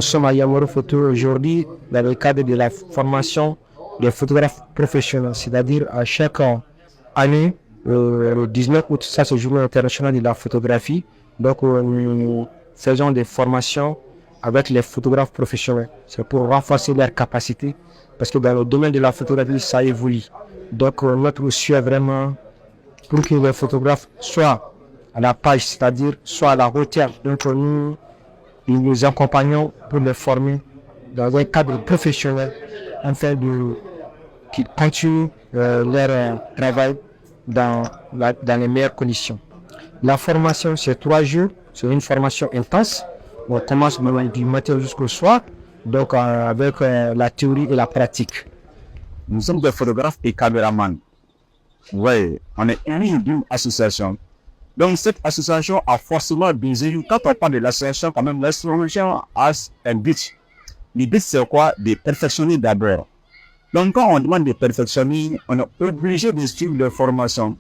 sommes à Yamoro Photo aujourd'hui dans le cadre de la formation des photographes professionnels, c'est-à-dire à chaque année, le 19 août, ça c'est le journée internationale de la photographie. Donc nous faisons des formations avec les photographes professionnels. C'est pour renforcer leurs capacités parce que dans le domaine de la photographie, ça évolue. Donc notre souhait vraiment pour que les photographes soient à la page, c'est-à-dire soit à la hauteur. Donc nous nous accompagnons pour les former dans un cadre professionnel afin qu'ils continuent leur travail dans les meilleures conditions. La formation, c'est 3 jours, c'est une formation intense. On commence du matin jusqu'au soir, donc avec la théorie et la pratique. Nous sommes des photographes et caméramans. Oui, on est unis d'une association. Donc cette association a forcément besoin, quand on parle de l'association, quand même l'association a un but. Le but c'est quoi? De perfectionner d'abord. Donc quand on demande de perfectionner, on est obligé de suivre les formations.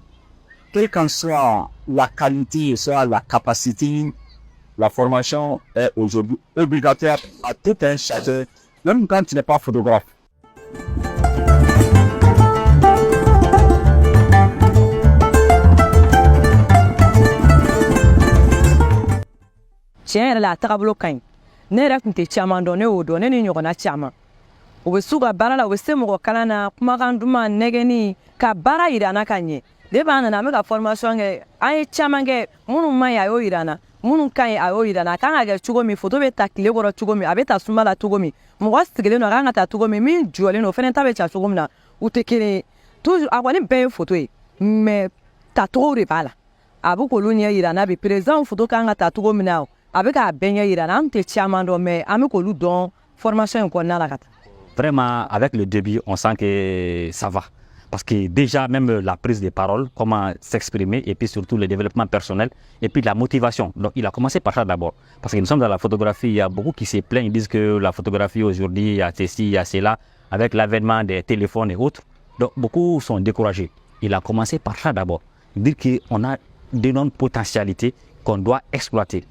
Quelle qu'en soit la qualité, soit la capacité, la formation est aujourd'hui obligatoire à tout un chacun, même quand tu n'es pas photographe. Tiɲɛ yɛrɛ la a tagabolo ka ɲi ne yɛrɛ tun tɛ caman dɔn ne y'o dɔn ne ni ɲɔgɔnna caman u bɛ s'u ka baara la u bɛ se mɔgɔ kalan na kumakan duman nɛgɛnni ka baara yira an na ka ɲɛ de b'an nana an bɛ ka formation kɛ an ye caman kɛ minnu man ɲi a y'o yira an na minnu ka ɲi a y'o yira an na a kan ka kɛ cogo min photo bɛ ta tile kɔrɔ cogo min a bɛ ta suma la cogo min mɔgɔ sigilen don a kan ka ta cogo min jɔlen don o fana ta bɛ ca cogo min na u tɛ kelen ye toujours a kɔni bɛɛ ye photo ye mais tacogo de b'a la a bɛ k'olu ɲɛ yira an na bi président photo kan ka ta cogo min na avec la baigne irana, mais formation Vraiment, avec le début, on sent que ça va. Parce que déjà, même la prise de parole, comment s'exprimer, et puis surtout le développement personnel, et puis la motivation. Donc, il a commencé par ça d'abord. Parce que nous sommes dans la photographie, il y a beaucoup qui se plaignent, ils disent que la photographie aujourd'hui, il y a ceci, il y a cela, avec l'avènement des téléphones et autres. Donc, beaucoup sont découragés. Il a commencé par ça d'abord. Dire qu'on a d'énormes potentialités qu'on doit exploiter.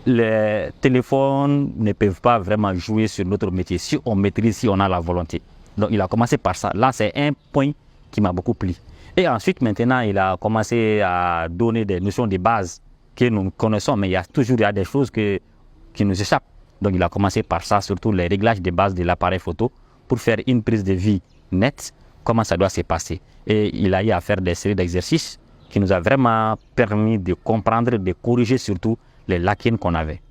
Les téléphones ne peuvent pas vraiment jouer sur notre métier si on maîtrise, si on a la volonté. Donc il a commencé par ça. Là, c'est un point qui m'a beaucoup plu. Et ensuite, maintenant, il a commencé à donner des notions de base que nous connaissons, mais il y a des choses qui nous échappent. Donc il a commencé par ça, surtout les réglages de base de l'appareil photo pour faire une prise de vue nette, comment ça doit se passer. Et il a eu à faire des séries d'exercices qui nous a vraiment permis de comprendre, de corriger surtout les lacunes qu'on avait.